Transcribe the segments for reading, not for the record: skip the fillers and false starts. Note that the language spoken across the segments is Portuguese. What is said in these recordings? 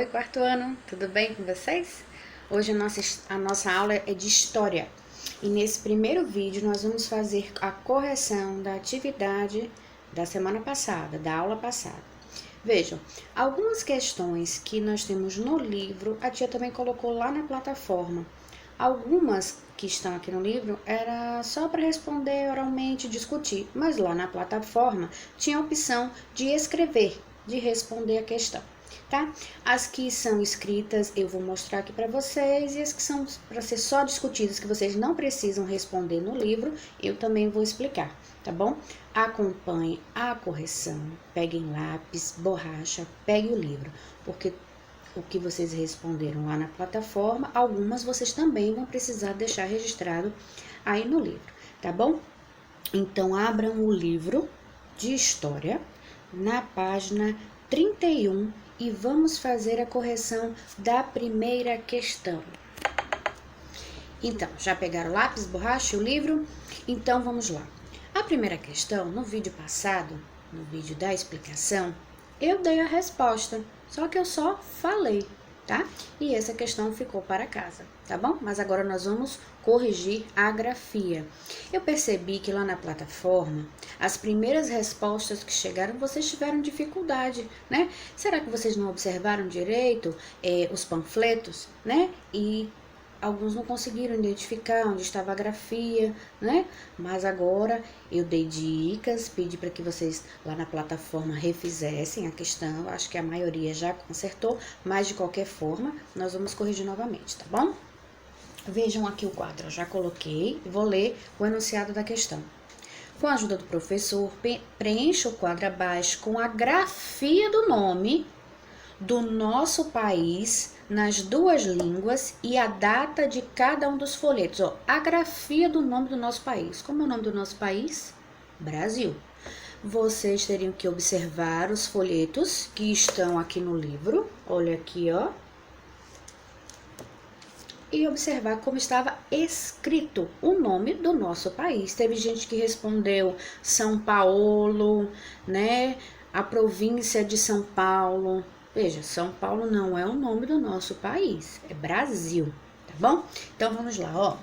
Oi, quarto ano, tudo bem com vocês? Hoje a nossa aula é de História. E nesse primeiro vídeo nós vamos fazer a correção da atividade da semana passada, da aula passada. Vejam, algumas questões que nós temos no livro, a tia também colocou lá na plataforma. Algumas que estão aqui no livro era só para responder oralmente, discutir, mas lá na plataforma tinha a opção de escrever, de responder a questão, tá? As que são escritas eu vou mostrar aqui para vocês, e as que são para ser só discutidas, que vocês não precisam responder no livro, eu também vou explicar, tá bom? Acompanhe a correção, peguem lápis, borracha, pegue o livro, porque o que vocês responderam lá na plataforma, algumas vocês também vão precisar deixar registrado aí no livro, tá bom? Então, abram o livro de História na página 31 e vamos fazer a correção da primeira questão. Então, já pegaram o lápis, borracha e o livro? Então, vamos lá. A primeira questão, no vídeo passado, no vídeo da explicação, eu dei a resposta, só que eu só falei, tá? E essa questão ficou para casa, tá bom? Mas agora nós vamos corrigir a grafia. Eu percebi que lá na plataforma, as primeiras respostas que chegaram, vocês tiveram dificuldade, né? Será que vocês não observaram direito os panfletos, né? E alguns não conseguiram identificar onde estava a grafia, né? Mas agora eu dei dicas, pedi para que vocês lá na plataforma refizessem a questão. Acho que a maioria já consertou, mas de qualquer forma, nós vamos corrigir novamente, tá bom? Vejam aqui o quadro, eu já coloquei e vou ler o enunciado da questão. Com a ajuda do professor, preencha o quadro abaixo com a grafia do nome do nosso país nas duas línguas e a data de cada um dos folhetos. Ó, a grafia do nome do nosso país. Como é o nome do nosso país? Brasil. Vocês teriam que observar os folhetos que estão aqui no livro. Olha aqui, ó. E observar como estava escrito o nome do nosso país. Teve gente que respondeu São Paulo, né? A província de São Paulo. Veja, São Paulo não é o nome do nosso país, é Brasil, tá bom? Então, vamos lá, ó.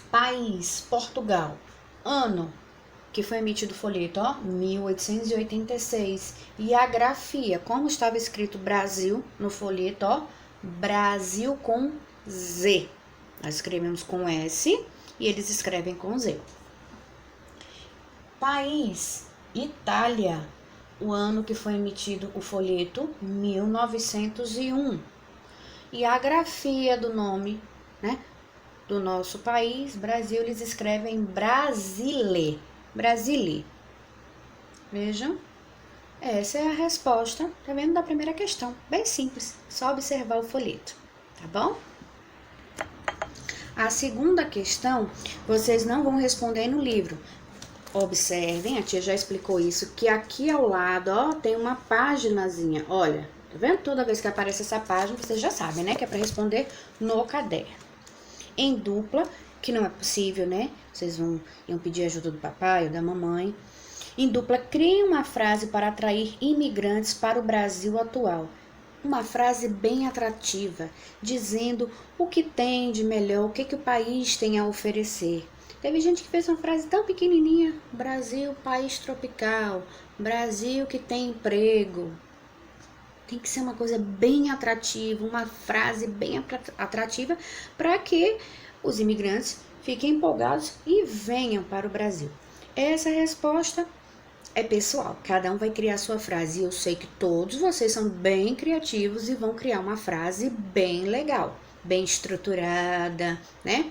País, Portugal. Ano que foi emitido o folheto, ó, 1886. E a grafia, como estava escrito Brasil no folheto, ó, Brasil com Z. Nós escrevemos com S e eles escrevem com Z. País, Itália. O ano que foi emitido o folheto, 1901. E a grafia do nome, né, do nosso país, Brasil, eles escrevem Brasile. Brasile. Vejam, essa é a resposta, tá vendo, da primeira questão. Bem simples, só observar o folheto, tá bom? A segunda questão, vocês não vão responder no livro. Observem, a tia já explicou isso, que aqui ao lado, ó, tem uma paginazinha, olha, tá vendo? Toda vez que aparece essa página, vocês já sabem, né, que é para responder no caderno. Em dupla, que não é possível, né, vocês iam pedir ajuda do papai ou da mamãe. Em dupla, criem uma frase para atrair imigrantes para o Brasil atual. Uma frase bem atrativa, dizendo o que tem de melhor, o que o país tem a oferecer. Teve gente que fez uma frase tão pequenininha, Brasil, país tropical, Brasil que tem emprego. Tem que ser uma coisa bem atrativa, uma frase bem atrativa para que os imigrantes fiquem empolgados e venham para o Brasil. Essa resposta é pessoal, cada um vai criar a sua frase. E eu sei que todos vocês são bem criativos e vão criar uma frase bem legal, bem estruturada, né?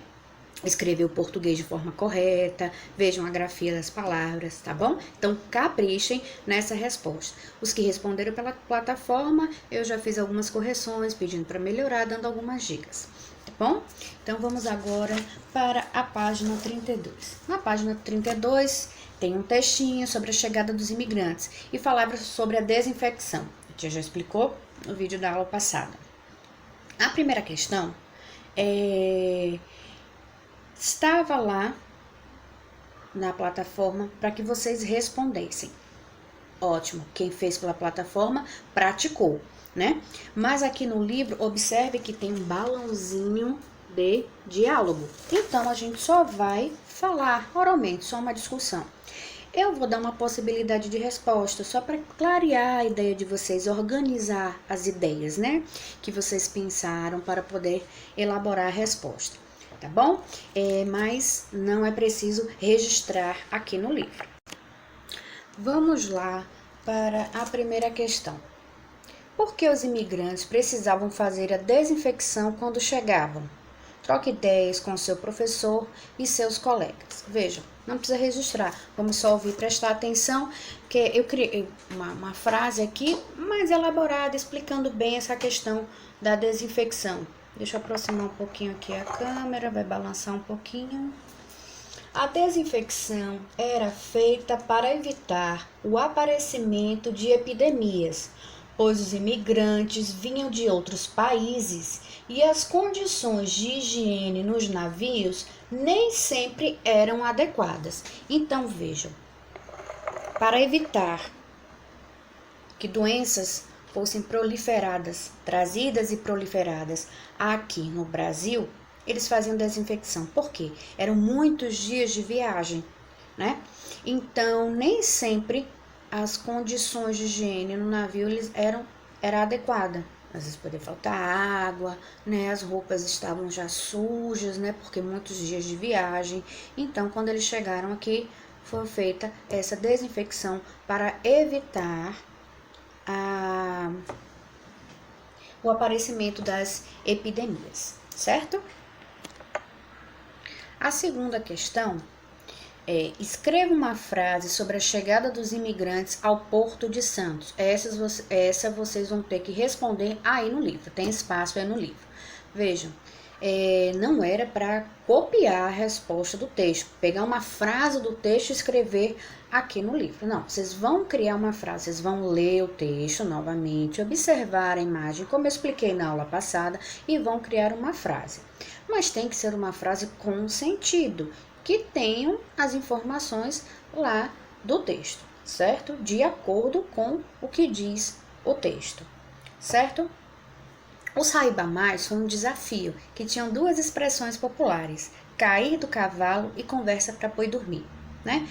Escrever o português de forma correta, vejam a grafia das palavras, tá bom? Então, caprichem nessa resposta. Os que responderam pela plataforma, eu já fiz algumas correções, pedindo para melhorar, dando algumas dicas, tá bom? Então, vamos agora para a página 32. Na página 32, tem um textinho sobre a chegada dos imigrantes e falava sobre a desinfecção. A tia já explicou no vídeo da aula passada. A primeira questão estava lá na plataforma para que vocês respondessem. Ótimo, quem fez pela plataforma praticou. né? Mas aqui no livro, observe que tem um balãozinho de diálogo. Então, a gente só vai falar oralmente, só uma discussão. Eu vou dar uma possibilidade de resposta, só para clarear a ideia de vocês, organizar as ideias, né? Que vocês pensaram para poder elaborar a resposta, tá bom? Mas não é preciso registrar aqui no livro. Vamos lá para a primeira questão. Por que os imigrantes precisavam fazer a desinfecção quando chegavam? Troque ideias com seu professor e seus colegas. Vejam, não precisa registrar, vamos só ouvir, prestar atenção, que eu criei uma frase aqui mais elaborada, explicando bem essa questão da desinfecção. Deixa eu aproximar um pouquinho aqui a câmera, vai balançar um pouquinho. A desinfecção era feita para evitar o aparecimento de epidemias, pois os imigrantes vinham de outros países e as condições de higiene nos navios nem sempre eram adequadas. Então, vejam, para evitar que doenças fossem proliferadas, trazidas e proliferadas aqui no Brasil, eles faziam desinfecção. Por quê? Eram muitos dias de viagem, né? Então, nem sempre as condições de higiene no navio era adequada. Às vezes poderia faltar água, né? As roupas estavam já sujas, né? Porque muitos dias de viagem. Então, quando eles chegaram aqui, foi feita essa desinfecção para evitar o aparecimento das epidemias, certo? A segunda questão escreva uma frase sobre a chegada dos imigrantes ao Porto de Santos. Essa vocês vão ter que responder aí no livro, tem espaço aí no livro. Vejam, não era para copiar a resposta do texto, pegar uma frase do texto e escrever aqui no livro. Não, vocês vão criar uma frase, vocês vão ler o texto novamente, observar a imagem, como eu expliquei na aula passada, e vão criar uma frase. Mas tem que ser uma frase com sentido, que tenham as informações lá do texto, certo? De acordo com o que diz o texto, certo? O Saiba Mais foi um desafio, que tinham duas expressões populares, cair do cavalo e conversa para boi dormir, né?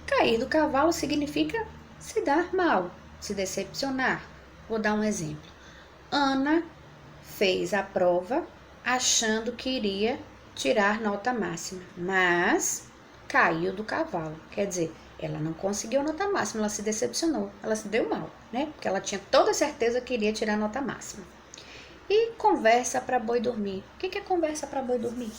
Cair do cavalo significa se dar mal, se decepcionar. Vou dar um exemplo. Ana fez a prova achando que iria tirar nota máxima, mas caiu do cavalo. Quer dizer, ela não conseguiu nota máxima, ela se decepcionou, ela se deu mal, né? Porque ela tinha toda certeza que iria tirar nota máxima. E conversa para boi dormir. O que é conversa para boi dormir?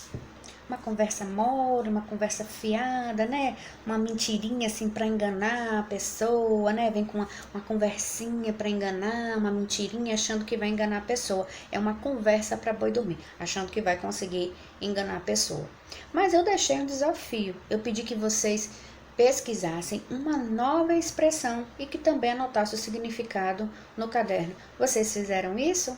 Uma conversa mole, uma conversa fiada, né? Uma mentirinha assim para enganar a pessoa, né? Vem com uma conversinha para enganar, uma mentirinha achando que vai enganar a pessoa. É uma conversa para boi dormir, achando que vai conseguir enganar a pessoa. Mas eu deixei um desafio. Eu pedi que vocês pesquisassem uma nova expressão e que também anotassem o significado no caderno. Vocês fizeram isso?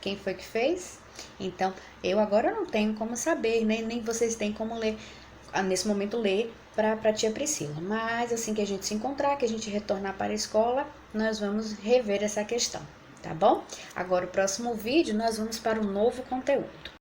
Quem foi que fez? Então, eu agora não tenho como saber, nem vocês têm como ler, nesse momento ler para a tia Priscila. Mas assim que a gente se encontrar, que a gente retornar para a escola, nós vamos rever essa questão, tá bom? Agora, o próximo vídeo, nós vamos para um novo conteúdo.